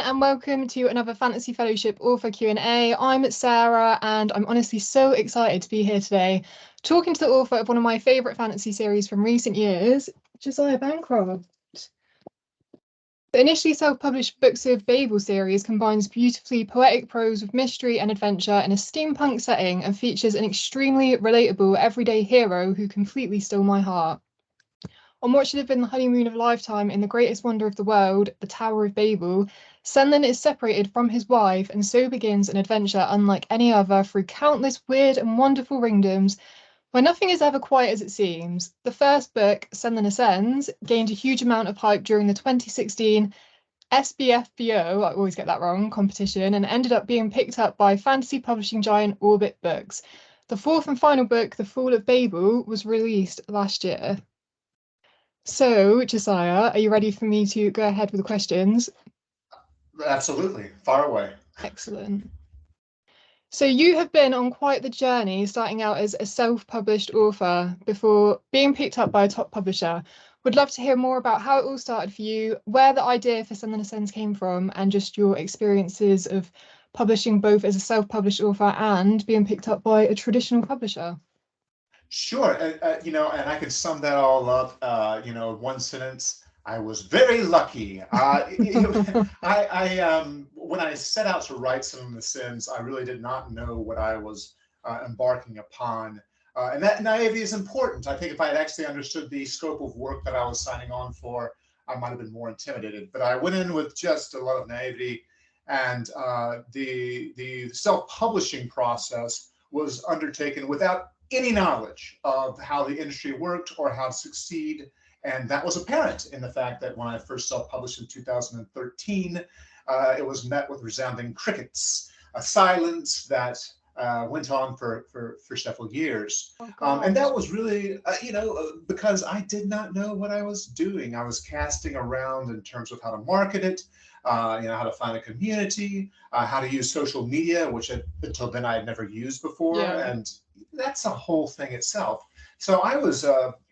and welcome to another Fantasy Fellowship Author Q&A. I'm Sarah and I'm honestly so excited to be here today talking to the author of one of my favourite fantasy series from recent years, Josiah Bancroft. The initially self-published Books of Babel series combines beautifully poetic prose with mystery and adventure in a steampunk setting and features an extremely relatable everyday hero who completely stole my heart. On what should have been the honeymoon of a lifetime in the greatest wonder of the world, the Tower of Babel, Senlin is separated from his wife and so begins an adventure unlike any other through countless weird and wonderful ringdoms where nothing is ever quite as it seems. The first book, Senlin Ascends, gained a huge amount of hype during the 2016 SBFBO, I always get that wrong, competition, and ended up being picked up by fantasy publishing giant Orbit Books. The fourth and final book, The Fall of Babel, was released last year. So, Josiah, are you ready for me to go ahead with the questions? Absolutely. Far away. Excellent. So you have been on quite the journey, starting out as a self-published author before being picked up by a top publisher. Would love to hear more about how it all started for you, where the idea for Senlin Ascends came from, and just your experiences of publishing both as a self-published author and being picked up by a traditional publisher. Sure. And I could sum that all up, one sentence. I was very lucky. When I set out to write Senlin Ascends, I really did not know what I was embarking upon. And that naivety is important. I think if I had actually understood the scope of work that I was signing on for, I might have been more intimidated. But I went in with just a lot of naivety, and the self-publishing process was undertaken without any knowledge of how the industry worked or how to succeed. And that was apparent in the fact that when I first self-published in 2013, it was met with resounding crickets, a silence that went on for several years. And that was really, because I did not know what I was doing. I was casting around in terms of how to market it, how to find a community, how to use social media, which until then I had never used before. Yeah. And that's a whole thing itself. So I was,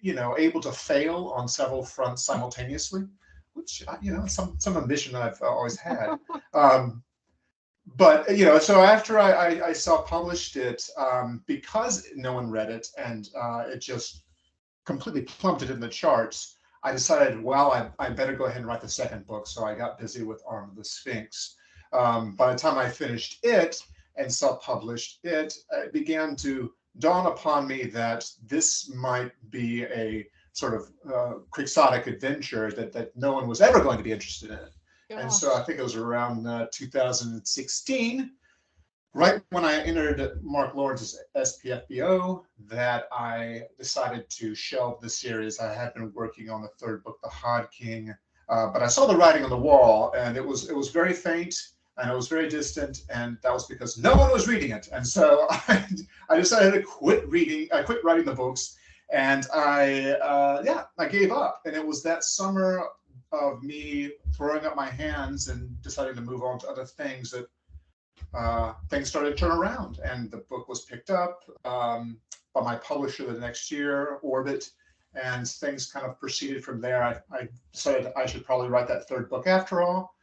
able to fail on several fronts simultaneously, which, some ambition that I've always had. But so after I self-published it, because no one read it and it just completely plummeted in the charts, I decided, well, I better go ahead and write the second book. So I got busy with Arm of the Sphinx. By the time I finished it and self-published it, it began to dawn upon me that this might be a sort of quixotic adventure that no one was ever going to be interested in. Gosh. And so I think it was around 2016, right when I entered Mark Lawrence's SPFBO, that I decided to shelve the series. I had been working on the third book, The Hod King, but I saw the writing on the wall, and it was very faint, and it was very distant, and that was because no one was reading it. And so I decided to quit writing the books, and I gave up. And it was that summer of me throwing up my hands and deciding to move on to other things that things started to turn around, and the book was picked up by my publisher the next year, Orbit, and things kind of proceeded from there. I decided I should probably write that third book after all.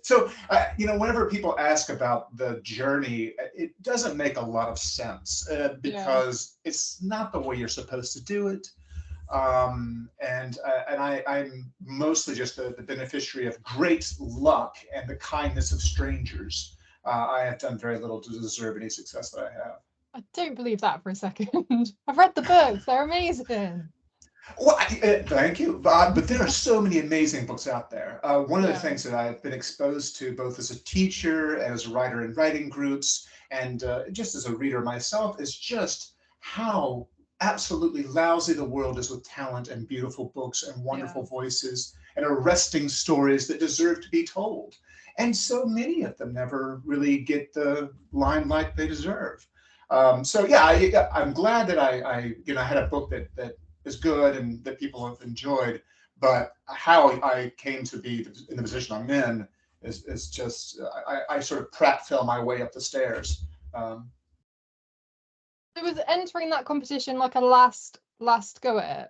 So whenever people ask about the journey, it doesn't make a lot of sense because it's not the way you're supposed to do it. I'm mostly just the beneficiary of great luck and the kindness of strangers. I have done very little to deserve any success that I have. I don't believe that for a second. I've read the books, they're amazing. Well, thank you. But there are so many amazing books out there. One of the things that I've been exposed to both as a teacher and as a writer in writing groups and just as a reader myself is just how absolutely lousy the world is with talent and beautiful books and wonderful voices and arresting stories that deserve to be told. And so many of them never really get the limelight they deserve. I'm glad that I had a book that is good and that people have enjoyed, but how I came to be in the position I'm in is just, I sort of pratfell my way up the stairs. It was entering that competition like a last go at it.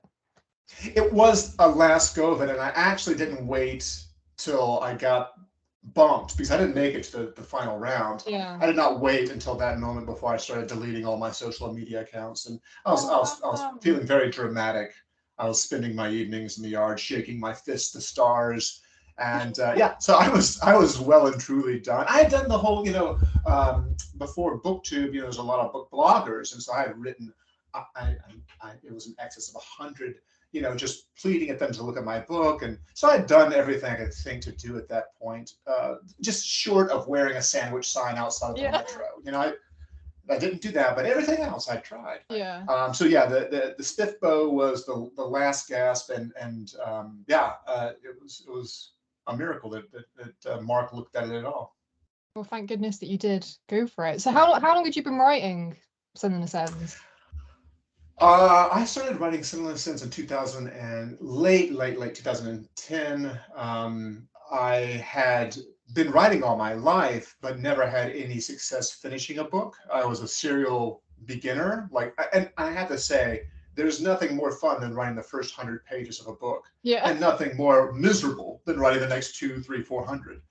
It was a last go of it, and I actually didn't wait till I got bumped because I didn't make it to the final round. Yeah. I did not wait until that moment before I started deleting all my social media accounts, and I was feeling very dramatic. I was spending my evenings in the yard, shaking my fist to stars, and yeah, so I was well and truly done. I had done the whole, before BookTube, there's a lot of book bloggers, and so I had written, it was in excess of 100, just pleading at them to look at my book. And so I'd done everything I could think to do at that point, just short of wearing a sandwich sign outside of the metro. I didn't do that, but everything else I tried. Yeah. So yeah, the stiff bow was the last gasp, and yeah, it was a miracle that Mark looked at it at all. Well, thank goodness that you did go for it. So how long had you been writing Senlin Ascends? I started writing Senlin Ascends in 2000 and late 2010. I had been writing all my life, but never had any success finishing a book. I was a serial beginner. And I have to say, there's nothing more fun than writing the first 100 pages of a book, Yeah. and nothing more miserable than writing the next 2, 3, 400.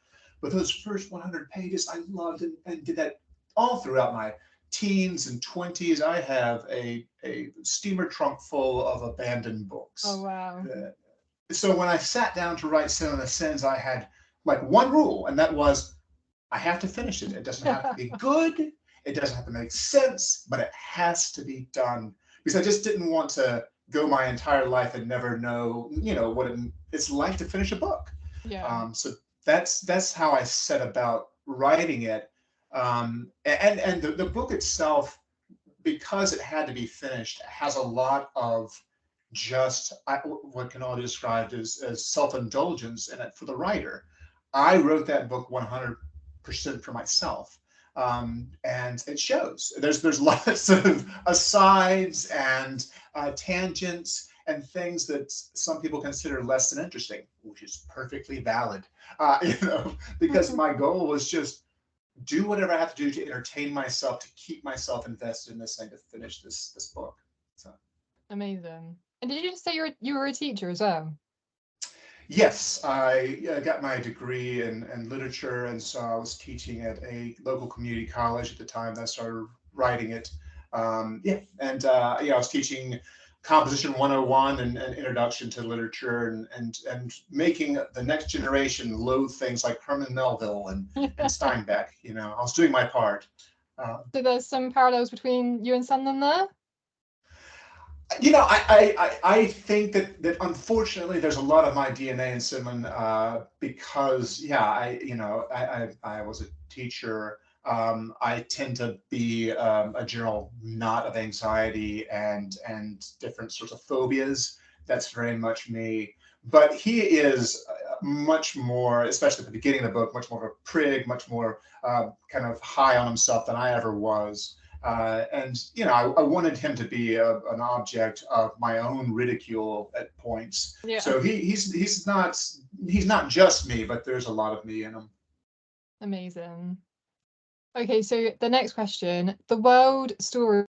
But those first 100 pages, I loved and did that all throughout my teens and 20s. I have a steamer trunk full of abandoned books. Oh, wow. So when I sat down to write Senlin Ascends, I had like one rule, and that was I have to finish it. It doesn't have to be good. It doesn't have to make sense, but it has to be done. Because I just didn't want to go my entire life and never know, what it's like to finish a book. Yeah. So that's how I set about writing it. And the book itself, because it had to be finished, has a lot of just what can all be described as self-indulgence in it for the writer. I wrote that book 100% for myself. And it shows. There's lots of asides and tangents and things that some people consider less than interesting, which is perfectly valid. Because my goal was just do whatever I have to do to entertain myself, to keep myself invested in this thing, to finish this book. So Amazing. And did you just say you were a teacher as well? yes, I got my degree in literature, and so I was teaching at a local community college at the time that I started writing it. And I was teaching Composition 101 and Introduction to Literature, and making the next generation loathe things like Herman Melville and Steinbeck. I was doing my part. So there's some parallels between you and Senlin there? I think that unfortunately there's a lot of my DNA in Senlin, because I was a teacher. I tend to be a general knot of anxiety and different sorts of phobias. That's very much me. But he is much more, especially at the beginning of the book, much more of a prig, much more kind of high on himself than I ever was. I wanted him to be an object of my own ridicule at points. Yeah. So he's not just me, but there's a lot of me in him. Amazing. Okay, so the next question: the world stories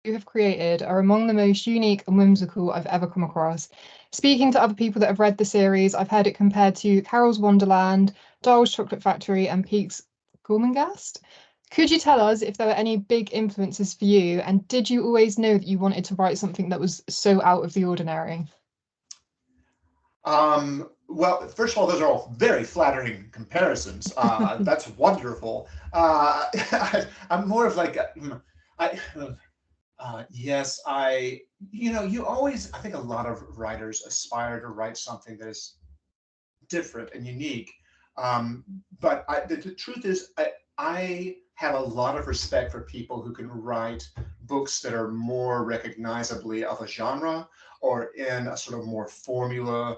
you have created are among the most unique and whimsical I've ever come across. Speaking to other people that have read the series, I've heard it compared to Carol's Wonderland, Daryl's Chocolate Factory, and Pete's Gormenghast. Could you tell us if there were any big influences for you, and did you always know that you wanted to write something that was so out of the ordinary? Well, first of all, those are all very flattering comparisons. That's wonderful. I'm more of like, yes, you always, I think a lot of writers aspire to write something that is different and unique. But the truth is, I have a lot of respect for people who can write books that are more recognizably of a genre or in a sort of more formula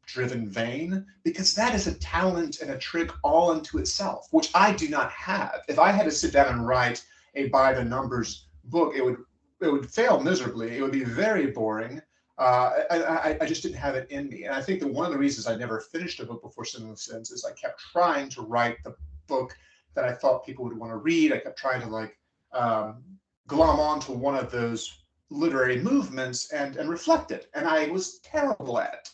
driven vein, because that is a talent and a trick all unto itself, which I do not have. If I had to sit down and write a by the numbers book, it would fail miserably. It would be very boring. I just didn't have it in me. And I think that one of the reasons I never finished a book before Senlin Ascends is I kept trying to write the book that I thought people would want to read. I kept trying to glom onto one of those literary movements and reflect it. And I was terrible at it.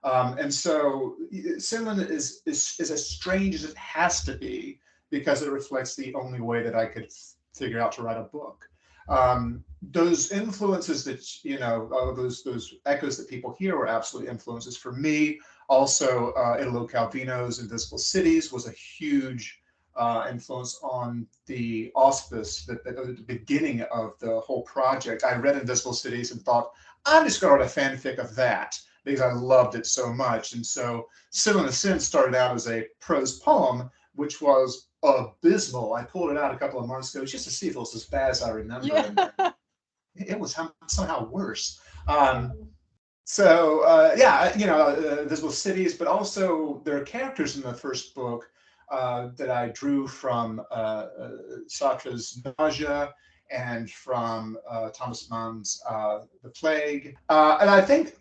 And so Senlin is as strange as it has to be because it reflects the only way that I could figure out to write a book. Those influences that, those echoes that people hear were absolutely influences for me. Also, Italo Calvino's Invisible Cities was a huge influence on the auspice, at the beginning of the whole project. I read Invisible Cities and thought, I'm just going to write a fanfic of that because I loved it so much. And so Senlin Ascends started out as a prose poem, which was abysmal. I pulled it out a couple of months ago just to see if it was as bad as I remember. Yeah. And it was somehow worse. Invisible Cities, but also there are characters in the first book that I drew from Sartre's Nausea and from Thomas Mann's The Plague. And I think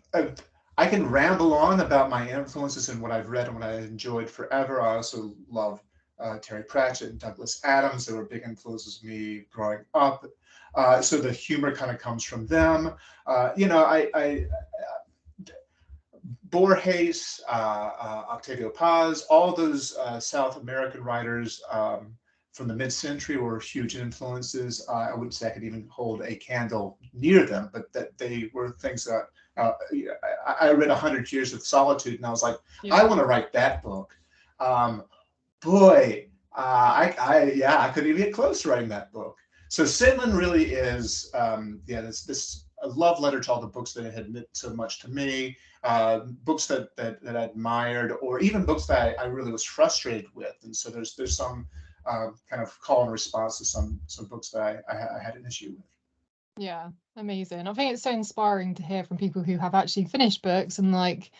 I can ramble on about my influences and what I've read and what I enjoyed forever. I also love Terry Pratchett and Douglas Adams. They were big influences on me growing up. So the humor kind of comes from them. Borges, Octavio Paz, all those South American writers from the mid-century were huge influences. I wouldn't say I could even hold a candle near them, but that they were things that I read 100 Years of Solitude, and I was like, I want to write that book. I couldn't even get close to writing that book. So Senlin really is, this a love letter to all the books that had meant so much to me, books that I admired, or even books that I really was frustrated with. And so there's some kind of call and response to some books that I had an issue with. Yeah, amazing. I think it's so inspiring to hear from people who have actually finished books and like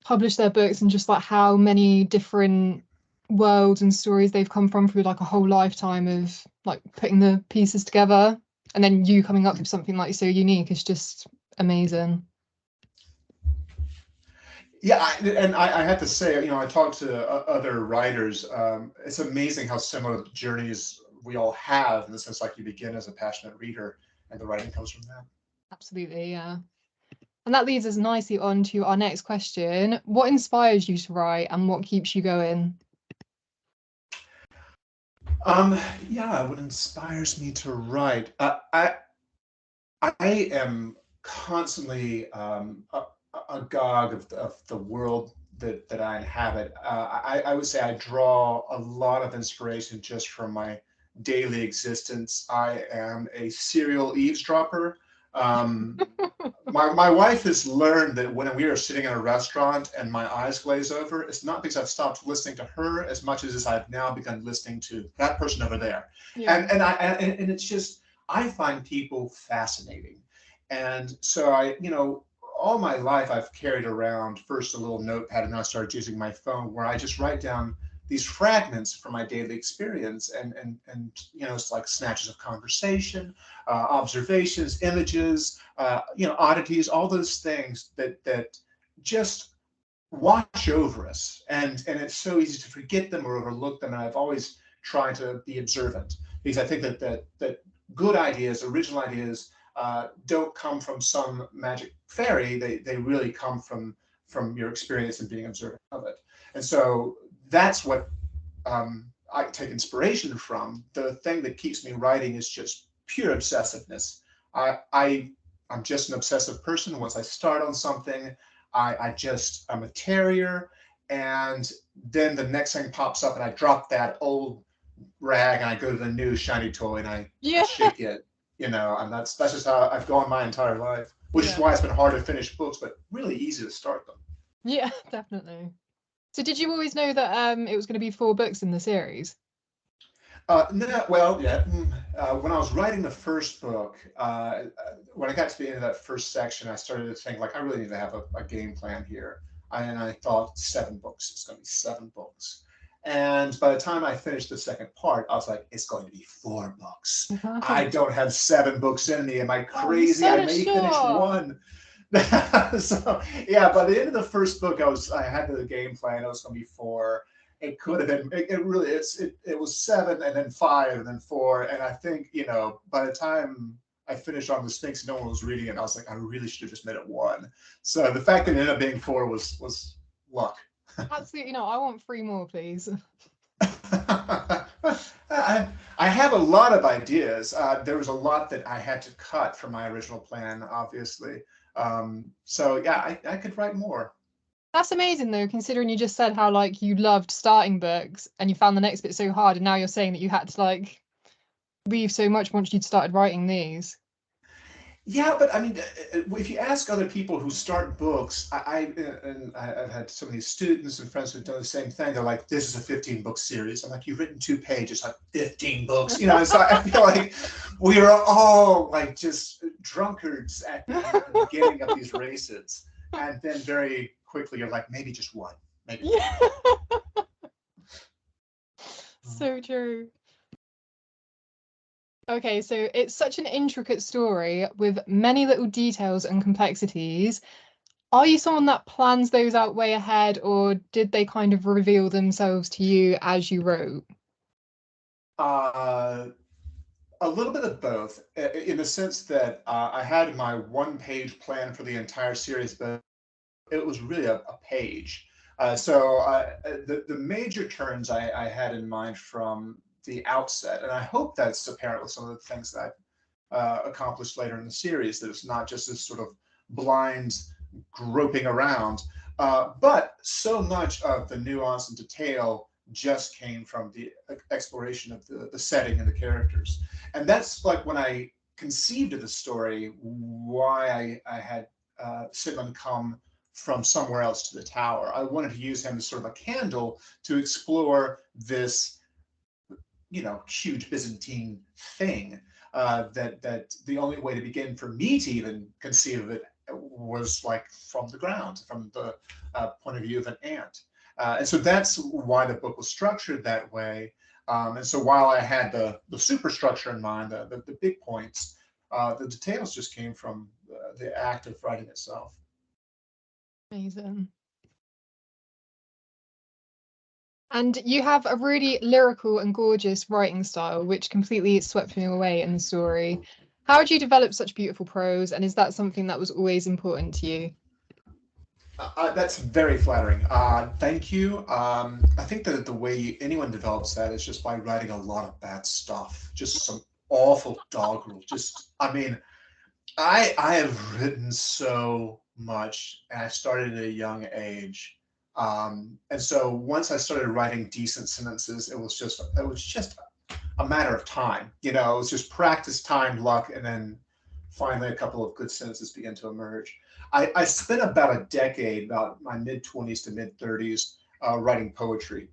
published their books, and just like how many different worlds and stories they've come from through like a whole lifetime of like putting the pieces together, and then you coming up with something like so unique is just amazing. Yeah, I have to say, I talked to other writers. It's amazing how similar journeys we all have, in the sense like you begin as a passionate reader and the writing comes from that. Absolutely, yeah. And that leads us nicely on to our next question. What inspires you to write and what keeps you going? What inspires me to write? I am constantly agog of the world that I inhabit. I would say I draw a lot of inspiration just from my daily existence. I am a serial eavesdropper. My wife has learned that when we are sitting in a restaurant and my eyes glaze over, it's not because I've stopped listening to her as much as I've now begun listening to that person over there. Yeah. And it's just, I find people fascinating. And so all my life I've carried around first a little notepad, and now I started using my phone where I just write down these fragments from my daily experience, and it's like snatches of conversation, observations, images, oddities, all those things that just wash over us, and it's so easy to forget them or overlook them. And I've always tried to be observant, because I think that good ideas, original ideas, don't come from some magic fairy. They really come from your experience and being observant of it. And so that's what I take inspiration from. The thing that keeps me writing is just pure obsessiveness. I'm just an obsessive person. Once I start on something, I'm a terrier, and then the next thing pops up and I drop that old rag and I go to the new shiny toy and I shake it, and that's just how I've gone my entire life, which is why it's been hard to finish books, but really easy to start them. Yeah, definitely. So did you always know that it was going to be 4 books in the series? No, well, yeah. When I was writing the first book, when I got to the end of that first section, I started to think, like, I really need to have a game plan here. And I thought 7 books. It's going to be 7 books. And by the time I finished the second part, I was like, it's going to be 4 books. I don't have 7 books in me. Am I crazy? I may finish 1. So yeah, by the end of the first book, I had the game plan. It was going to be 4. It could have been. It was 7 and then 5 and then 4. And I think by the time I finished on the Sphinx, no one was reading it. And I was like, I really should have just made it 1. So the fact that it ended up being 4 was luck. Absolutely not. I want 3 more, please. I have a lot of ideas. There was a lot that I had to cut from my original plan, obviously. So yeah, I could write more. That's amazing though, considering you just said how like you loved starting books and you found the next bit so hard, and now you're saying that you had to like leave so much once you'd started writing these. Yeah, but I mean, if you ask other people who start books, I've had some of these students and friends who've done the same thing. They're like, "This is a 15-book series." I'm like, "You've written 2 pages, like 15 books," you know. And so I feel like we are all like just drunkards at the beginning of these races, and then very quickly you're like, maybe just 1, maybe. Yeah. So true. Okay, so it's such an intricate story with many little details and complexities. Are you someone that plans those out way ahead, or did they kind of reveal themselves to you as you wrote? A little bit of both, in the sense that I had my 1-page plan for the entire series, but it was really a page. The major turns I had in mind from the outset, and I hope that's apparent with some of the things that I've accomplished later in the series, that it's not just this sort of blind groping around, but so much of the nuance and detail just came from the exploration of the setting and the characters. And that's like when I conceived of the story, why I had Senlin come from somewhere else to the tower. I wanted to use him as sort of a candle to explore this, huge Byzantine thing, that the only way to begin for me to even conceive of it was like from the ground, from the point of view of an ant. And so that's why the book was structured that way. And so while I had the superstructure in mind, the big points, the details just came from the act of writing itself. Amazing. And you have a really lyrical and gorgeous writing style, which completely swept me away in the story. How did you develop such beautiful prose, and is that something that was always important to you? That's very flattering. Thank you. I think that the way anyone develops that is just by writing a lot of bad stuff, just some awful doggerel. I mean, I have written so much, and I started at a young age. And so once I started writing decent sentences, it was just a matter of time. It was just practice, time, luck, and then finally a couple of good sentences began to emerge. I spent about a decade, about my mid-20s to mid-30s, writing poetry.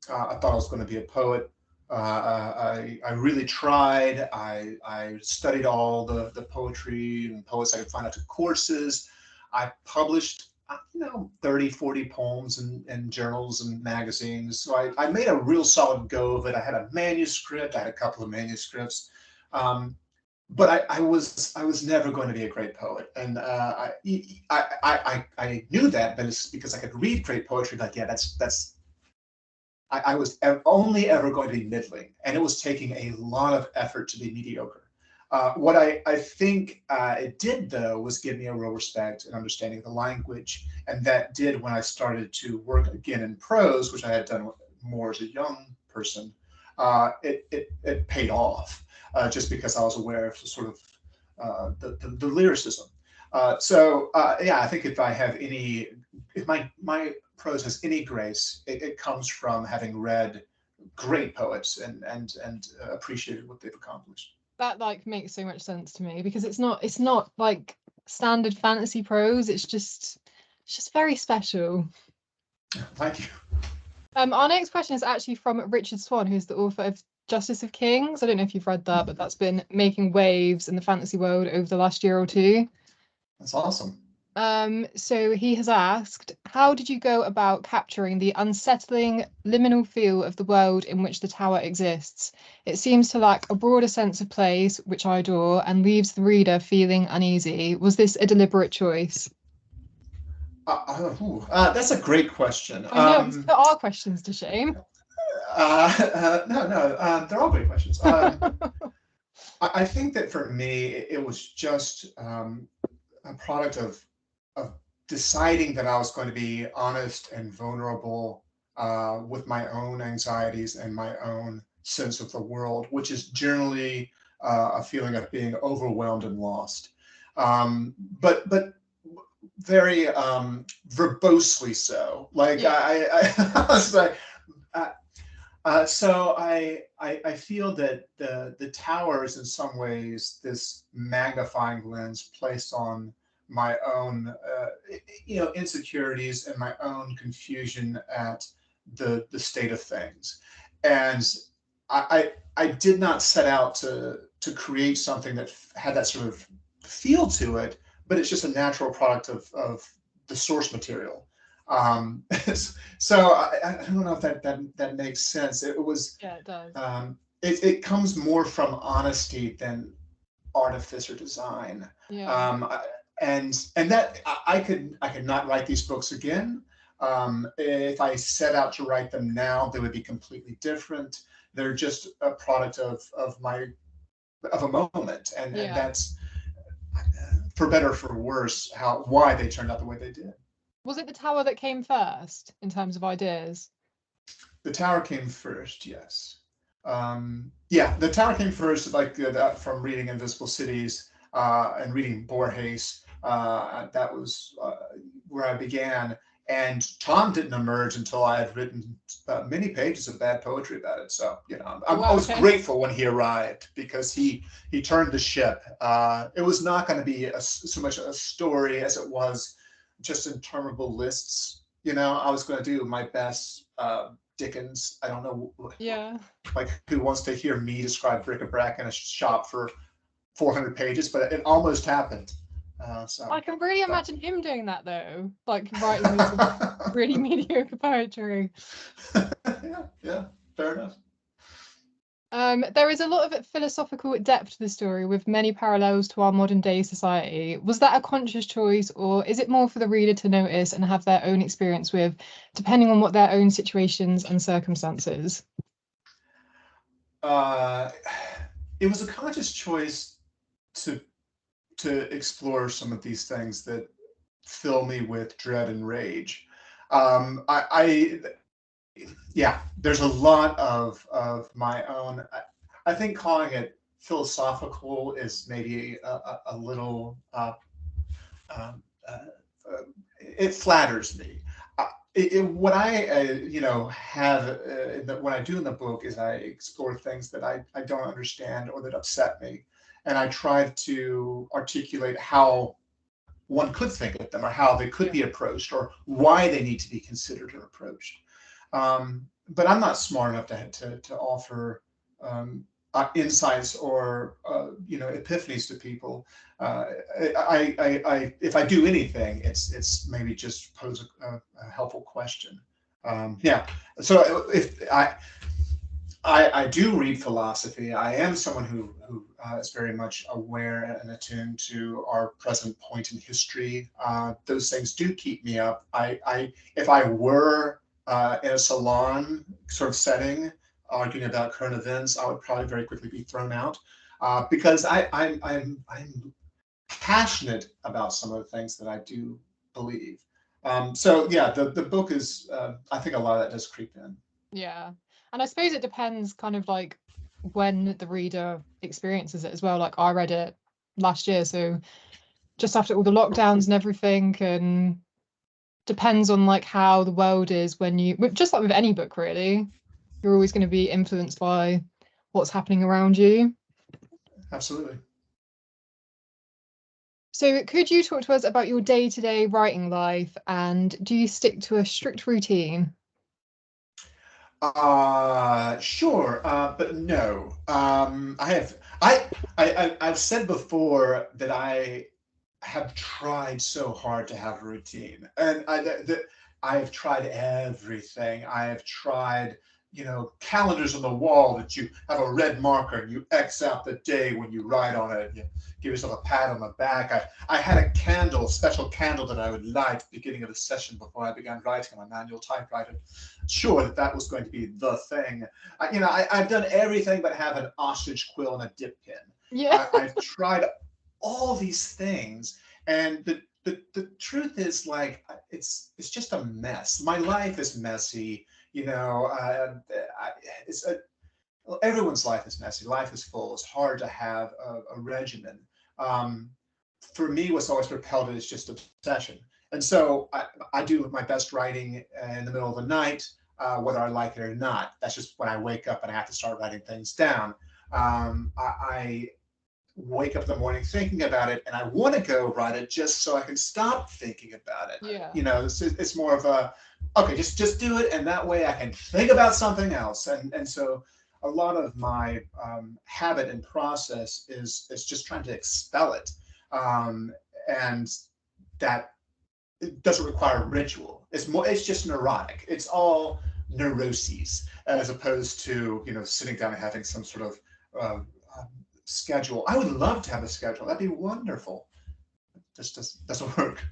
I thought I was going to be a poet. I really tried. I studied all the poetry and poets I could find. I took courses. I published 30, 40 poems in journals and magazines. So I made a real solid go of it. I had a manuscript. I had a couple of manuscripts. But I was never going to be a great poet, and I knew that, but it's because I could read great poetry. Like, yeah, I was only ever going to be middling, and it was taking a lot of effort to be mediocre. What I think it did, though, was give me a real respect and understanding of the language, and that did when I started to work again in prose, which I had done more as a young person. It paid off. Just because I was aware of sort of the lyricism. Yeah, I think if my prose has any grace, it comes from having read great poets and appreciated what they've accomplished. That like makes so much sense to me, because it's not like standard fantasy prose. It's just very special. Thank you. Our next question is actually from Richard Swan, who's the author of Justice of Kings. I don't know if you've read that, but that's been making waves in the fantasy world over the last year or two. That's awesome. So he has asked, how did you go about capturing the unsettling liminal feel of the world in which the tower exists? It seems to lack a broader sense of place, which I adore, and leaves the reader feeling uneasy. Was this a deliberate choice? That's a great question. I know, there are questions to shame. No, they're all great questions. I think that for me, it was just a product of deciding that I was going to be honest and vulnerable with my own anxieties and my own sense of the world, which is generally a feeling of being overwhelmed and lost. But very verbosely so. Like Yeah. I was like, uh, so I feel that the tower is in some ways this magnifying lens placed on my own insecurities and my own confusion at the state of things, and I did not set out to create something that had that sort of feel to it, but it's just a natural product of the source material. um, so I don't know if that makes sense. It was Yeah, it does. it comes more from honesty than artifice or design. Yeah. Um, and that I could not write these books again. If I set out to write them now, they would be completely different. They're just a product of a moment, and Yeah. that's for better or for worse how why they turned out the way they did. Was it the tower that came first in terms of ideas? The tower came first, yes. Yeah, the tower came first, like from reading Invisible Cities and reading Borges. That was where I began. And Tom didn't emerge until I had written many pages of bad poetry about it. So, Oh, I wow, was okay. grateful when he arrived because he turned the ship. It was not going to be so much a story as it was just interminable lists. I was going to do my best Dickens. I don't know, Yeah. like who wants to hear me describe bric-a-brac in a shop for 400 pages, but it almost happened. I So, can really but imagine him doing that though, like writing loads of really mediocre poetry. yeah, fair enough. There is a lot of philosophical depth to the story with many parallels to our modern day society. Was that a conscious choice, or is it more for the reader to notice and have their own experience with, depending on what their own situations and circumstances? Uh, it was a conscious choice to explore some of these things that fill me with dread and rage. I yeah, there's a lot of my own. I think calling it philosophical is maybe a little. Um, uh, uh, it flatters me. What I have what I do in the book is I explore things that I don't understand or that upset me, and I try to articulate how one could think of them or how they could Yeah. be approached or why they need to be considered or approached. But I'm not smart enough to offer insights or epiphanies to people. Uh, if I do anything, it's maybe just pose a helpful question. Yeah. So if I do read philosophy. I am someone who is very much aware and attuned to our present point in history. Those things do keep me up. If I were in a salon sort of setting, arguing about current events, I would probably very quickly be thrown out because I'm passionate about some of the things that I do believe. So yeah, the book is. I think a lot of that does creep in. Yeah. And I suppose it depends kind of like when the reader experiences it as well. Like I read it last year, so just after all the lockdowns and everything, and depends on like how the world is when just like with any book really, you're always going to be influenced by what's happening around you. Absolutely. So could you talk to us about your day-to-day writing life, and do you stick to a strict routine? Sure, but no. I've said before that I have tried so hard to have a routine, and I've tried everything. I have tried calendars on the wall that you have a red marker and you X out the day when you write on it. And you give yourself a pat on the back. I had a special candle that I would light at the beginning of the session before I began writing on my manual typewriter. Sure, that was going to be the thing. I've done everything but have an ostrich quill and a dip pin. Yeah. I've tried all these things, and the truth is, like, it's just a mess. My life is messy. Everyone's life is messy. Life is full. It's hard to have a regimen. For me, what's always propelled it is just obsession. And so I do my best writing in the middle of the night, whether I like it or not. That's just when I wake up and I have to start writing things down. I wake up in the morning thinking about it, and I want to go write it just so I can stop thinking about it. Yeah. It's more of a, okay, just do it, and that way I can think about something else. And so a lot of my habit and process is just trying to expel it, and that it doesn't require ritual. It's just neurotic. It's all neuroses, as opposed to sitting down and having some sort of schedule. I would love to have a schedule. That'd be wonderful. It just doesn't work.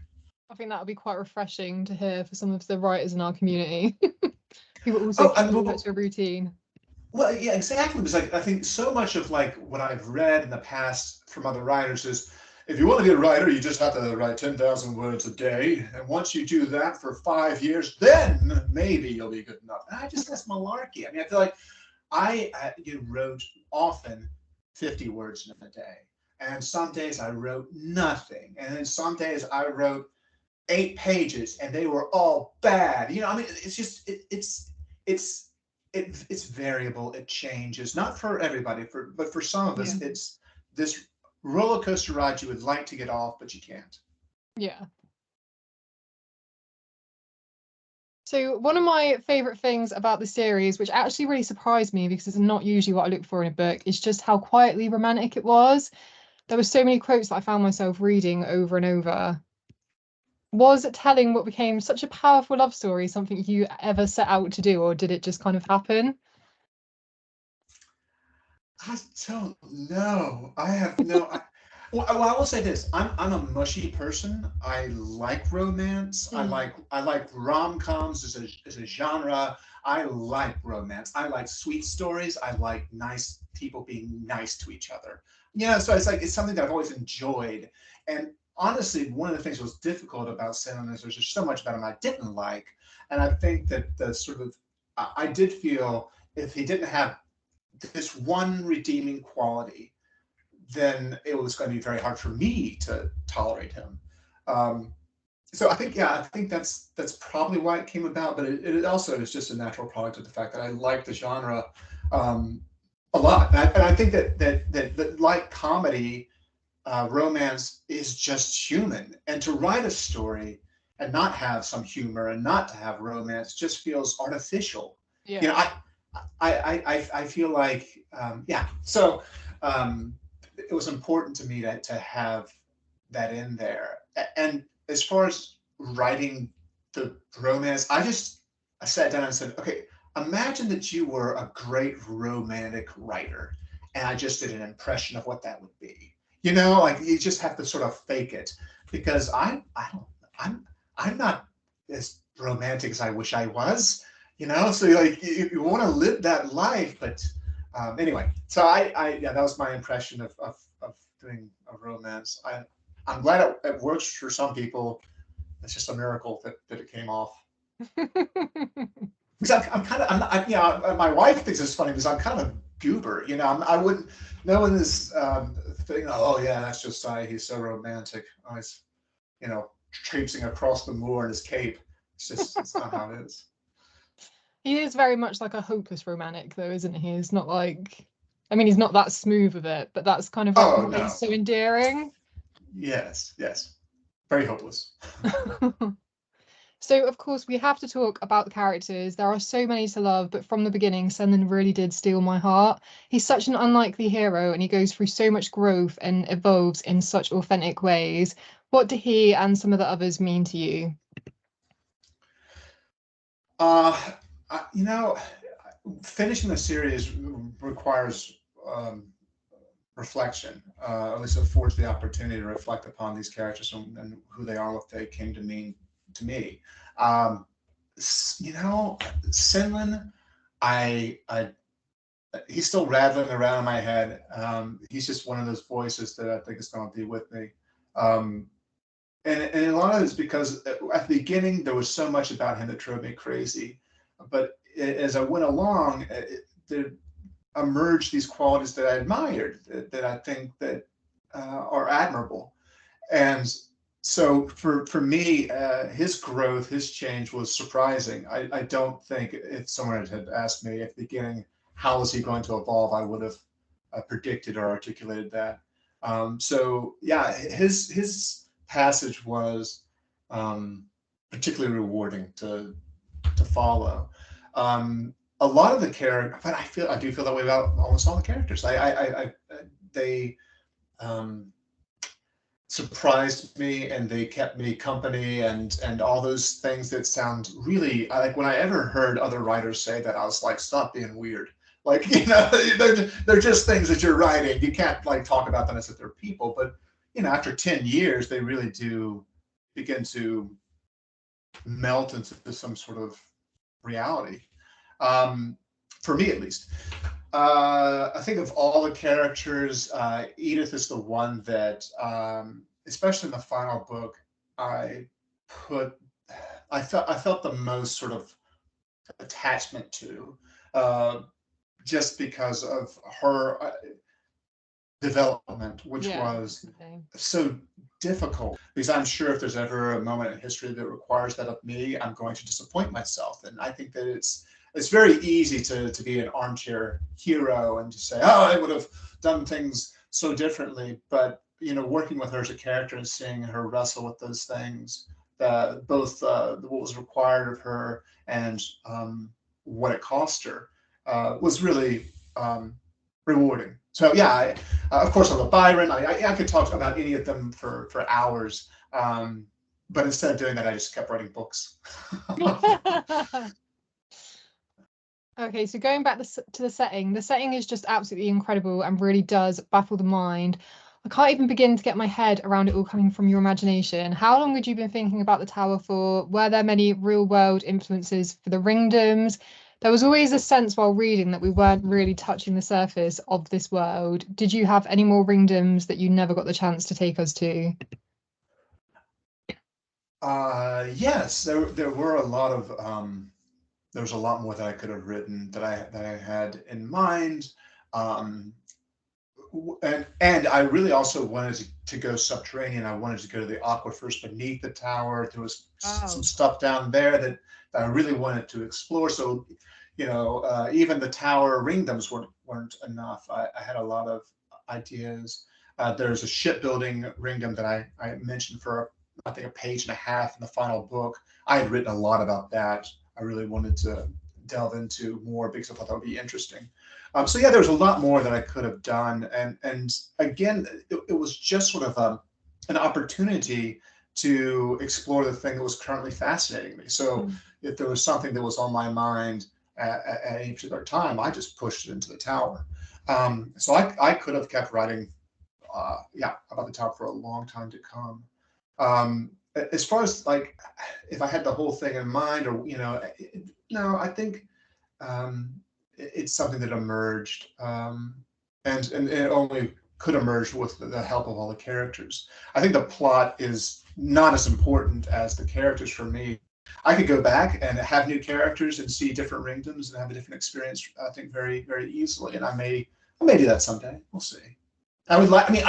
I think that would be quite refreshing to hear for some of the writers in our community who also put to a routine. Well, yeah, exactly. Because I think so much of like what I've read in the past from other writers is, if you want to be a writer, you just have to write 10,000 words a day. And once you do that for 5 years, then maybe you'll be good enough. And that's malarkey. I mean, I feel like I wrote often 50 words in a day. And some days I wrote nothing. And then some days I wrote 8 pages and they were all bad. It's just, it's variable. It changes, not for everybody, but for some of us, it's this roller coaster ride you would like to get off, but you can't. Yeah. So one of my favorite things about the series, which actually really surprised me because it's not usually what I look for in a book, is just how quietly romantic it was. There were so many quotes that I found myself reading over and over. Was telling what became such a powerful love story something you ever set out to do, or did it just kind of happen? I don't know. I have no. Well, I will say this: I'm a mushy person. I like romance. I like rom-coms as a genre. I like romance. I like sweet stories. I like nice people being nice to each other. So it's something that I've always enjoyed. And honestly, one of the things that was difficult about Senlin is there's just so much about him I didn't like. And I think that the sort of I did feel if he didn't have this one redeeming quality, then it was going to be very hard for me to tolerate him. So I think that's probably why it came about. But it also is just a natural product of the fact that I like the genre a lot, and I think that like comedy, romance is just human, and to write a story and not have some humor and not to have romance just feels artificial. Yeah. I feel like So it was important to me to have that in there. And as far as writing the romance, I sat down and said, okay, imagine that you were a great romantic writer, and I just did an impression of what that would be. Like you just have to sort of fake it, because I'm not as romantic as I wish I was. So like you want to live that life, but anyway. So that was my impression of doing a romance. I'm glad it works for some people. It's just a miracle that it came off. Because my wife thinks it's funny because I'm kind of a goober. I wouldn't. No one is thinking, oh yeah, that's Josiah. He's so romantic. Oh, he's traipsing across the moor in his cape. It's not how it is. He is very much like a hopeless romantic, though, isn't he? He's not like, he's not that smooth of it, but that's kind of what makes it so endearing. Yes, very hopeless. So, of course, we have to talk about the characters. There are so many to love, but from the beginning, Senlin really did steal my heart. He's such an unlikely hero, and he goes through so much growth and evolves in such authentic ways. What do he and some of the others mean to you? finishing the series requires reflection, at least affords the opportunity to reflect upon these characters and who they are, what they came to mean to me. You know, Senlin, I he's still rattling around in my head. He's just one of those voices that I think is going to be with me. Um, and a lot of it is because at the beginning there was so much about him that drove me crazy, but as I went along, there emerged these qualities that I admired, that I think that are admirable. And so for me, his growth, his change was surprising. I don't think if someone had asked me at the beginning, how is he going to evolve, I would have predicted or articulated that. So yeah, his passage was particularly rewarding to follow. A lot of the characters, but I do feel that way about almost all the characters. They surprised me and they kept me company and all those things that sound really like when I ever heard other writers say that, I was like, stop being weird. Like, you know, they're just things that you're writing. You can't like talk about them as if they're people, but you know, after 10 years, they really do begin to melt into some sort of reality. For me, at least. I think of all the characters, Edith is the one that, especially in the final book, I put, I felt the most sort of attachment to, just because of her development, which was so difficult. Because I'm sure if there's ever a moment in history that requires that of me, I'm going to disappoint myself. And I think that it's very easy to be an armchair hero and to say, oh, I would have done things so differently. But you know, working with her as a character and seeing her wrestle with those things, both what was required of her and what it cost her, was really rewarding. So yeah, of course I love Byron. I could talk about any of them for hours, but instead of doing that, I just kept writing books. Okay, so going back to the setting is just absolutely incredible and really does baffle the mind. I can't even begin to get my head around it all coming from your imagination. How long had you been thinking about the tower for? Were there many real-world influences for the ringdoms? There was always a sense while reading that we weren't really touching the surface of this world. Did you have any more ringdoms that you never got the chance to take us to? Yes, there were a lot of there was a lot more that I could have written that I had in mind. Um, and I really also wanted to go subterranean. I wanted to go to the aquifers beneath the tower. There was some stuff down there that I really wanted to explore. So, you know, even the tower ringdoms weren't enough. I had a lot of ideas. There's a shipbuilding ringdom that I mentioned for I think a page and a half in the final book. I had written a lot about that. I really wanted to delve into more because I thought that would be interesting. So yeah, there was a lot more that I could have done, and again, it was just sort of an opportunity to explore the thing that was currently fascinating me. So if there was something that was on my mind at any particular time, I just pushed it into the tower. So I could have kept writing, about the tower for a long time to come. As far as like, if I had the whole thing in mind, or you know, no, I think. It's something that emerged, and it only could emerge with the help of all the characters. I think the plot is not as important as the characters for me. I could go back and have new characters and see different ringdoms and have a different experience, I think, very, very easily. And I may do that someday. We'll see. I would like. I mean,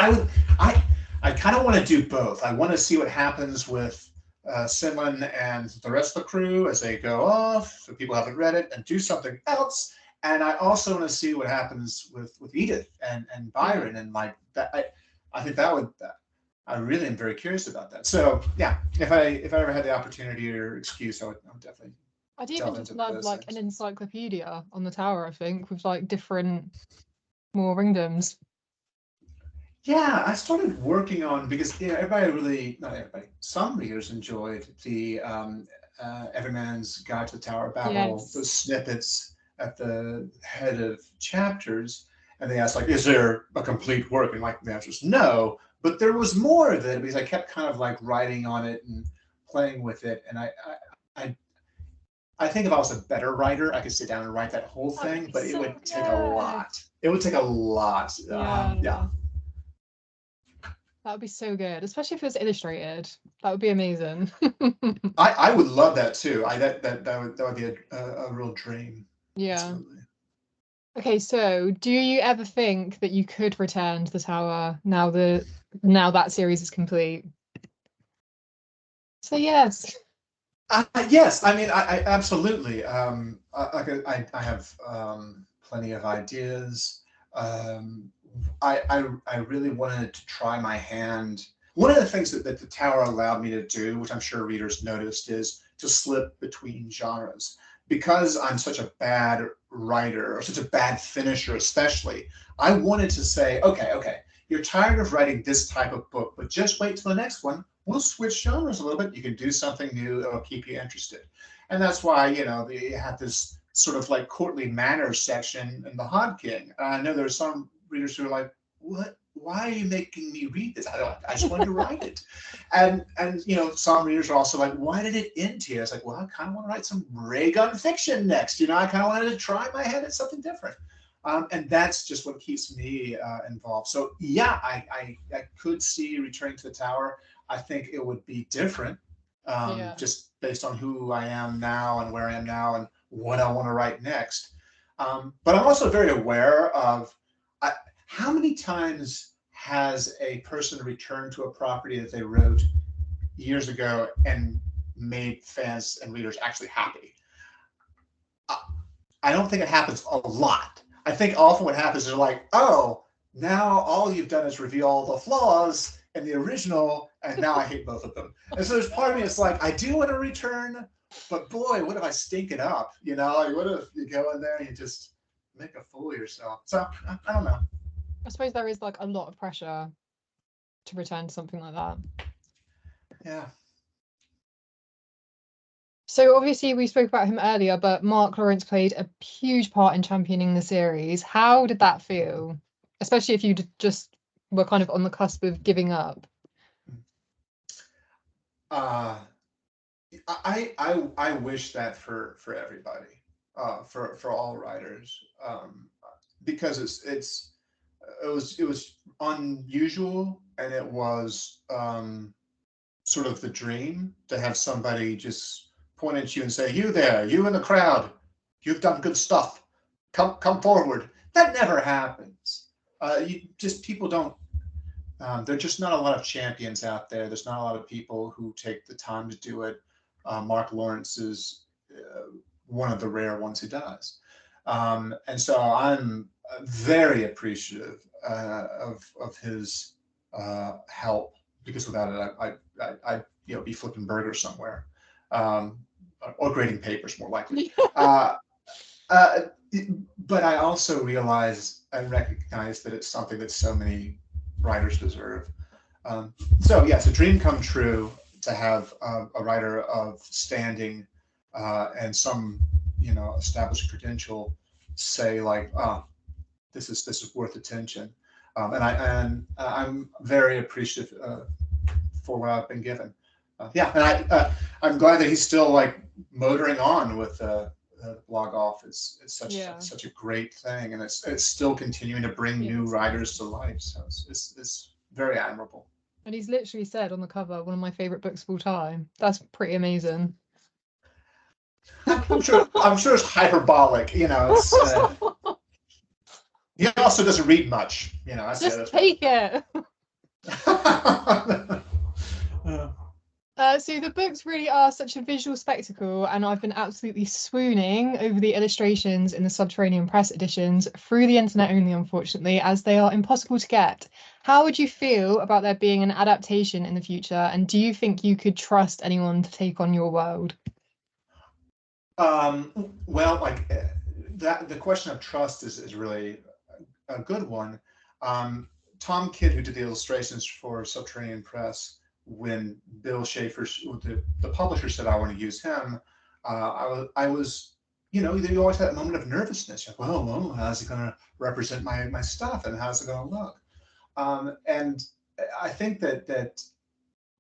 I kind of want to do both. I want to see what happens with Senlin and the rest of the crew as they go off, so people haven't read it, and do something else. And I also want to see what happens with Edith and Byron, and like that. I think that would. I really am very curious about that. So yeah, if I ever had the opportunity or excuse, I would definitely. I'd even just love like an encyclopedia on the tower. I think with like different more ringdoms. Yeah, I started working on, because you know everybody really, not everybody, some readers enjoyed the Everyman's Guide to the Tower of Babel, those snippets. at the head of chapters, and they asked like, "Is there a complete work?" And like the answer is no, but there was more of it because I kept kind of like writing on it and playing with it, and I I think if I was a better writer, I could sit down and write that whole thing, but it would take a lot. It would take a lot. Yeah. That would be so good, especially if it was illustrated. That would be amazing. I would love that too. That would be a real dream. Yeah. Absolutely. Okay, so do you ever think that you could return to the tower now that series is complete? So yes. Yes, I mean, I absolutely. I have plenty of ideas. I really wanted to try my hand. One of the things that the tower allowed me to do, which I'm sure readers noticed, is to slip between genres. Because I'm such a bad writer or such a bad finisher, especially, I wanted to say, okay, you're tired of writing this type of book, but just wait till the next one. We'll switch genres a little bit. You can do something new that will keep you interested. And that's why, you have this sort of like courtly manners section in The Hod King. I know there's some readers who are like, what? Why are you making me read this? I just wanted to write it. And some readers are also like, why did it end here? It's like, well, I kind of want to write some ray gun fiction next. I kind of wanted to try my hand at something different. And that's just what keeps me involved. So yeah, I could see returning to the tower. I think it would be different, just based on who I am now and where I am now and what I want to write next. But I'm also very aware of how many times has a person returned to a property that they wrote years ago and made fans and readers actually happy. I don't think it happens a lot. I think often what happens is they're like, oh, now all you've done is reveal all the flaws in the original, and now I hate both of them. And so there's part of me that's like, I do want to return, but boy, what if I stink it up? Like what if you go in there and you just make a fool of yourself? So I don't know. I suppose there is like a lot of pressure to return to something like that. Yeah. So obviously we spoke about him earlier, but Mark Lawrence played a huge part in championing the series. How did that feel? Especially if you just were kind of on the cusp of giving up. I wish that for everybody, for all writers, because it was unusual, and it was sort of the dream to have somebody just point at you and say, "You there, you in the crowd, you've done good stuff. Come forward." That never happens. People don't. There are just not a lot of champions out there. There's not a lot of people who take the time to do it. Mark Lawrence is one of the rare ones who does. And so I'm very appreciative of his help, because without it, I'd be flipping burgers somewhere, or grading papers more likely. But I also realize and recognize that it's something that so many writers deserve. So yes, a dream come true to have a writer of standing and some established credential say like, "Oh, this is worth attention," and I'm very appreciative for what I've been given. And I'm glad that he's still like motoring on with the blog off. It's such a great thing, and it's still continuing to bring new writers to life. So it's very admirable. And he's literally said on the cover, one of my favorite books of all time. That's pretty amazing. I'm sure it's hyperbolic. It's he also doesn't read much. That's just take it. So the books really are such a visual spectacle, and I've been absolutely swooning over the illustrations in the Subterranean Press editions, through the internet only, unfortunately, as they are impossible to get. How would you feel about there being an adaptation in the future, and do you think you could trust anyone to take on your world? Well, like that, the question of trust is really a good one. Tom Kidd, who did the illustrations for Subterranean Press, when Bill Schaefer, the publisher, said I want to use him, I was you always have that moment of nervousness. You're like, well, how's it going to represent my stuff, and how's it going to look? And I think that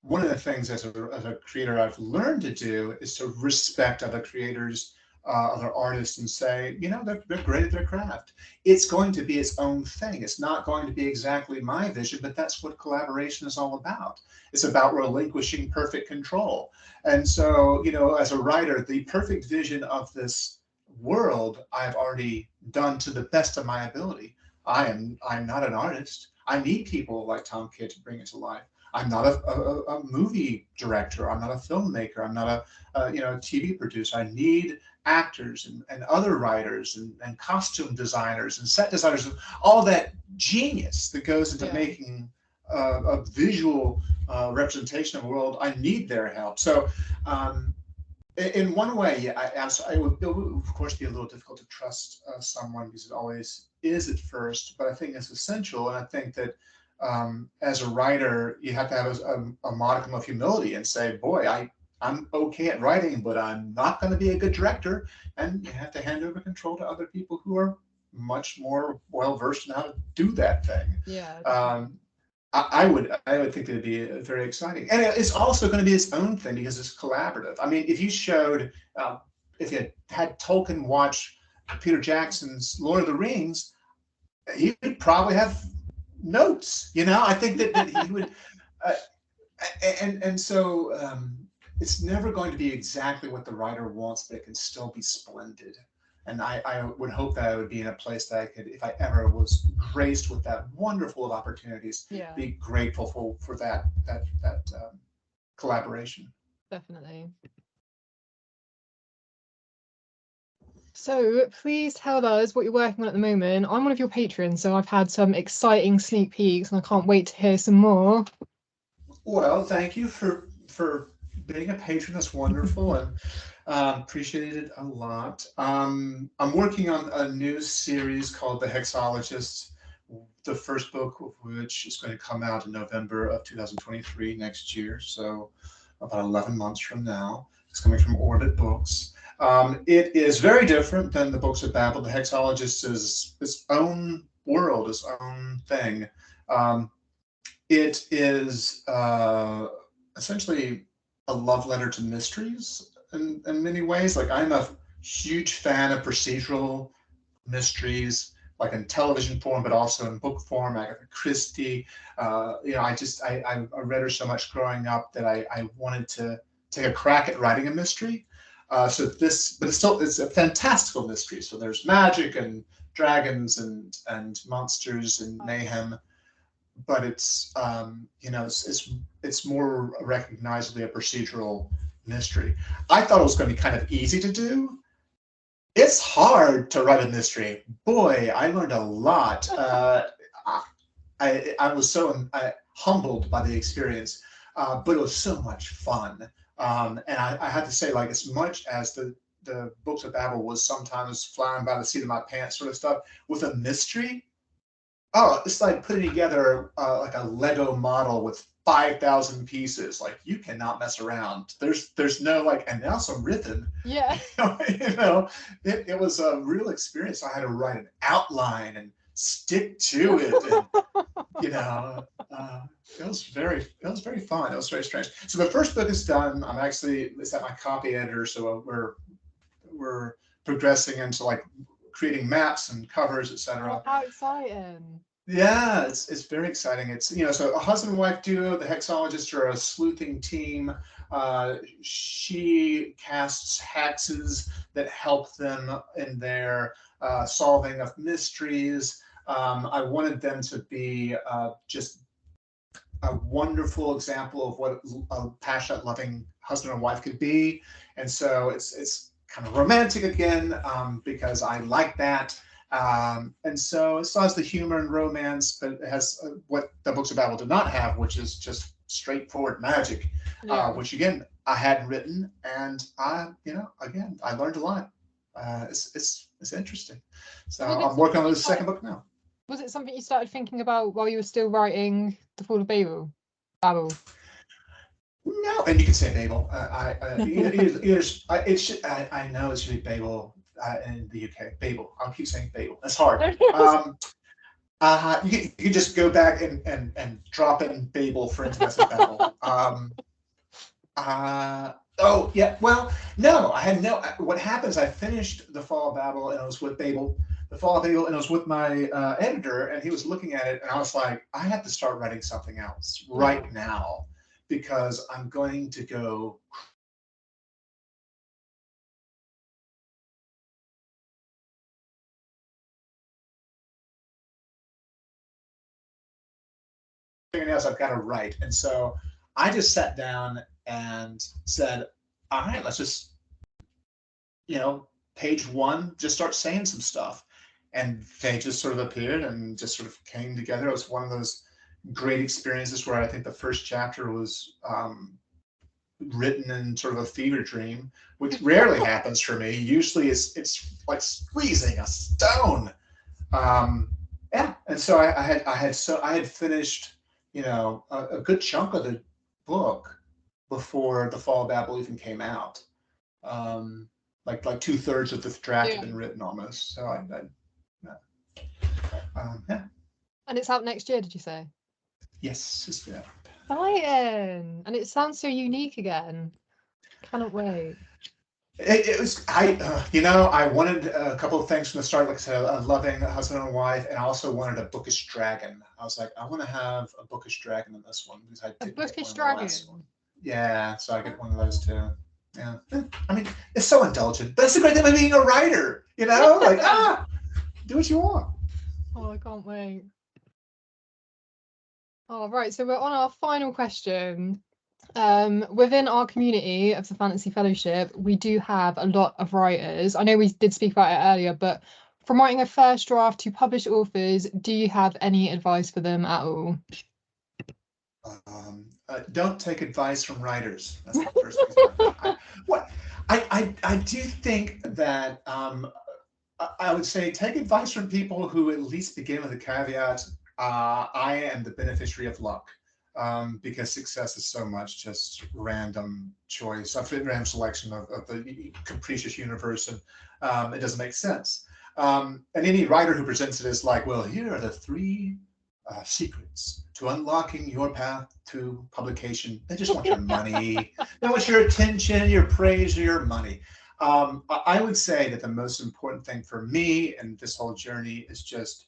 one of the things as a creator I've learned to do is to respect other creators, other artists, and say, they're great at their craft. It's going to be its own thing. It's not going to be exactly my vision, but that's what collaboration is all about. It's about relinquishing perfect control. And so, as a writer, the perfect vision of this world I've already done to the best of my ability. I'm not an artist. I need people like Tom Kidd to bring it to life. I'm not a movie director. I'm not a filmmaker. I'm not a TV producer. I need actors and other writers and costume designers and set designers and all that genius that goes into making a visual representation of the world. I need their help. So in one way, it would of course be a little difficult to trust someone, because it always is at first, but I think it's essential. And I think that as a writer, you have to have a modicum of humility and say, boy, I'm okay at writing, but I'm not going to be a good director. And you have to hand over control to other people who are much more well-versed in how to do that thing. Yeah. I would think that'd be very exciting. And it's also going to be its own thing because it's collaborative. I mean, if you had Tolkien watch Peter Jackson's Lord of the Rings, he would probably have notes. I think that he would, and so it's never going to be exactly what the writer wants, but it can still be splendid. And I would hope that I would be in a place that I could, if I ever was graced with that wonderful of opportunities, be grateful for that collaboration. Definitely. So please tell us what you're working on at the moment. I'm one of your patrons, so I've had some exciting sneak peeks and I can't wait to hear some more. Well, thank you for being a patron. That's wonderful, and appreciate it a lot. I'm working on a new series called The Hexologist, the first book of which is going to come out in November of 2023, next year, so about 11 months from now. It's coming from Orbit Books. It is very different than the Books of Babel. The Hexologist is its own world, its own thing. It is essentially a love letter to mysteries in many ways. Like, I'm a huge fan of procedural mysteries, like in television form, but also in book form. Agatha Christie. I read her so much growing up that I wanted to take a crack at writing a mystery. But it's a fantastical mystery. So there's magic and dragons and monsters and mayhem, but it's more recognizably a procedural mystery. I thought it was going to be kind of easy to do. It's hard to write a mystery. Boy, I learned a lot. I was so humbled by the experience, but it was so much fun. And I had to say, like, as much as the Books of Babel was sometimes flying by the seat of my pants sort of stuff, with a mystery, it's like putting together like a Lego model with 5,000 pieces. Like, you cannot mess around. There's no and now some rhythm. Yeah. It was a real experience. I had to write an outline and stick to it, and it was very fun. It was very strange. So the first book is done. It's at my copy editor, so we're progressing into creating maps and covers, etc. Oh, how exciting! Yeah, it's very exciting. It's so a husband and wife duo. The Hexologists are a sleuthing team. She casts hexes that help them in their solving of mysteries. I wanted them to be just a wonderful example of what a passionate, loving husband and wife could be, and so it's kind of romantic again, because I like that. And so it still has the humor and romance, but it has what the Books of Babel did not have, which is just straightforward magic, which again I hadn't written, and I learned a lot. It's interesting. So I'm working on the second book now. Was it something you started thinking about while you were still writing The Fall of Babel? No, and you can say Babel. I know it should be Babel. in the UK. Babel. I'll keep saying Babel. That's hard. You can just go back and drop in Babel for Intimates of Babel. Oh yeah. Well, no, I had no. What happens? I finished The Fall of Babel, and I was with Babel. The Fall of Babel, and I was with my editor, and he was looking at it, and I was like, I have to start writing something else right now because I'm going to go. Something else I've got to write, and so I just sat down and said, all right, let's just, page one, just start saying some stuff. And they just sort of appeared and just sort of came together. It was one of those great experiences where I think the first chapter was written in sort of a fever dream, which rarely happens for me. Usually it's like squeezing a stone. Yeah, and so I had finished, a good chunk of the book before The Fall of Babel even came out. Like 2/3 of the draft had been written almost. So yeah. And it's out next year, did you say? Yes, it's yeah. Exciting. And it sounds so unique again. Cannot wait. It was I wanted a couple of things from the start, like I said, a loving husband and wife, and I also wanted a bookish dragon. I was like, I want to have a bookish dragon in this one because I did bookish one dragon. In the last one. Yeah, so I get one of those too. Yeah, I mean, it's so indulgent. That's the great thing about being a writer, like do what you want. Oh, I can't wait. All right, so we're on our final question. Within our community of the Fantasy Fellowship, we do have a lot of writers. I know we did speak about it earlier, but from writing a first draft to published authors, do you have any advice for them at all? Don't take advice from writers. That's the first thing. I do think that I would say take advice from people who at least begin with the caveat, I am the beneficiary of luck, because success is so much just random choice, random selection of the capricious universe, and it doesn't make sense. And any writer who presents it as like, well, here are the 3 secrets to unlocking your path to publication. They just want your money. They want your attention, your praise, or your money. I would say that the most important thing for me in this whole journey is just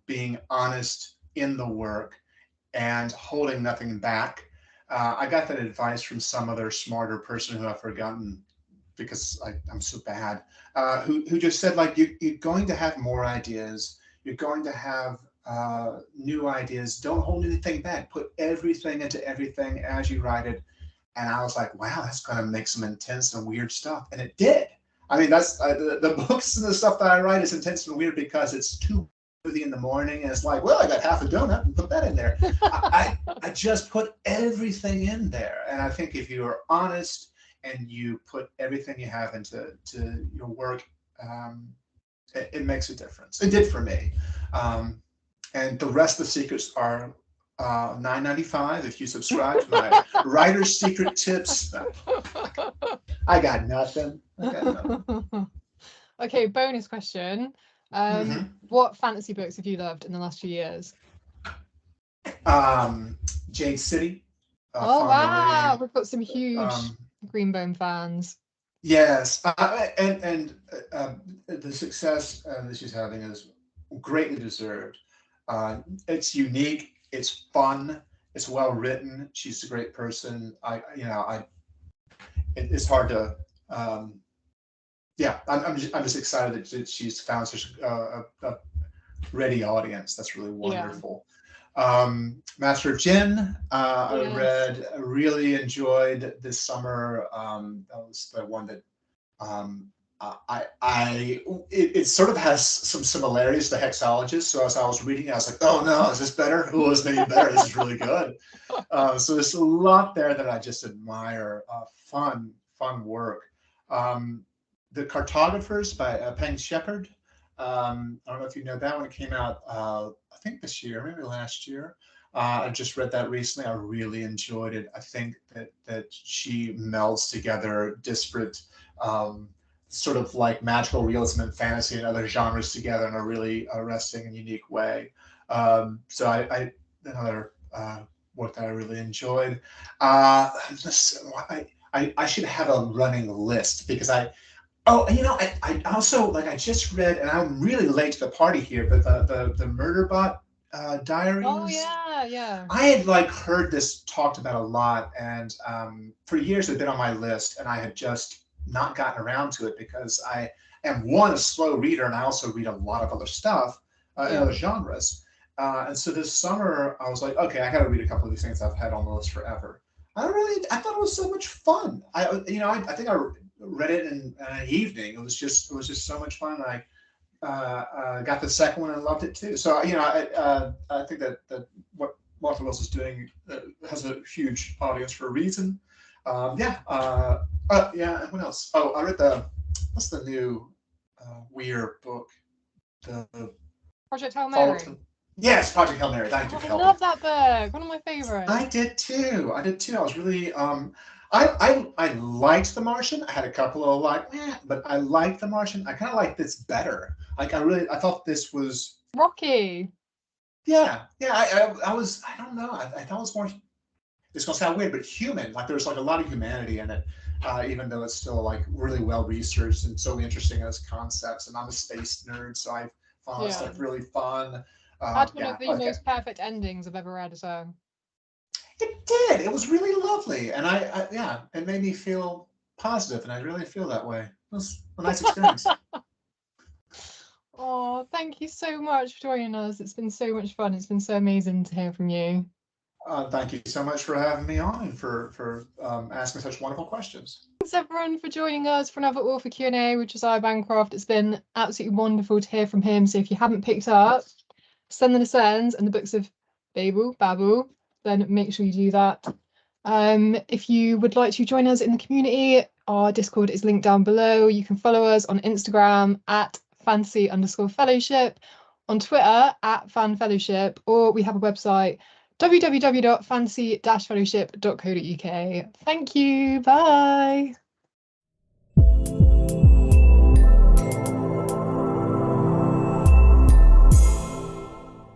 being honest in the work and holding nothing back. I got that advice from some other smarter person who I've forgotten because I'm so bad, who just said, like, you're going to have more ideas. You're going to have new ideas. Don't hold anything back. Put everything into everything as you write it. And I was like, wow, that's going to make some intense and weird stuff. And it did. I mean, that's the books and the stuff that I write is intense and weird because it's 2:30 in the morning. And it's like, well, I got half a donut and put that in there. I just put everything in there. And I think if you are honest and you put everything you have into your work, it makes a difference. It did for me. And the rest of the secrets are $9.95 if you subscribe to my Writer's Secret Tips. I got nothing. Okay, bonus question. What fantasy books have you loved in the last few years? Jade City. Oh, wow. We've got some huge Greenbone fans. Yes. And the success that she's having is greatly deserved. It's unique. It's fun. It's well written. She's a great person. It's hard to. I'm just excited that she's found such a ready audience. That's really wonderful. Master of Djinn, I really enjoyed this summer. That was the one that it sort of has some similarities to Hexologist. So as I was reading it, I was like, oh no, is this better? Oh, it's maybe better. This is really good. So there's a lot there that I just admire. Fun work. The Cartographers by Peng Sheperd. I don't know if you know that one. It came out, I think this year, maybe last year. I just read that recently. I really enjoyed it. I think that she melds together disparate sort of like magical realism and fantasy and other genres together in a really arresting and unique way. So I another work that I really enjoyed. I should have a running list because I also I just read, and I'm really late to the party here, but the Murderbot Diaries. Oh yeah. I had like heard this talked about a lot, and for years it had been on my list, and I had just not gotten around to it because I am a slow reader, and I also read a lot of other stuff in other genres. And so this summer I was like, okay, I got to read a couple of these things I've had on the list forever. I thought it was so much fun. I think I read it in an evening. It was just so much fun. I got the second one and loved it too. So I think that what Martha Wells is doing has a huge audience for a reason. And what else? Oh, I read what's the new Weir book? The Project Hail Mary. Yes, Project Hail Mary. Thank you. I love that book. One of my favorites. I did too. I was really I liked The Martian. I had a couple of but I liked The Martian. I kind of liked this better. I thought this was Rocky. Yeah. I don't know. I thought it was more. It's gonna sound weird, but human. Like there's like a lot of humanity in it, even though it's still like really well researched and so interesting as concepts. And I'm a space nerd, so I found this stuff really fun. That's one of the most perfect endings I've ever read. So it did. It was really lovely, and it made me feel positive, and I really feel that way. It was a nice experience. Oh, thank you so much for joining us. It's been so much fun. It's been so amazing to hear from you. Thank you so much for having me on and for asking such wonderful questions. Thanks everyone for joining us for another author Q&A with Josiah Bancroft. It's been absolutely wonderful to hear from him. So if you haven't picked up Senlin Ascends and the Books of Babel, then make sure you do that. If you would like to join us in the community, our Discord is linked down below. You can follow us on Instagram at fantasy_fellowship, on Twitter at fanfellowship, or we have a website www.fantasy-fellowship.co.uk. Thank you. Bye.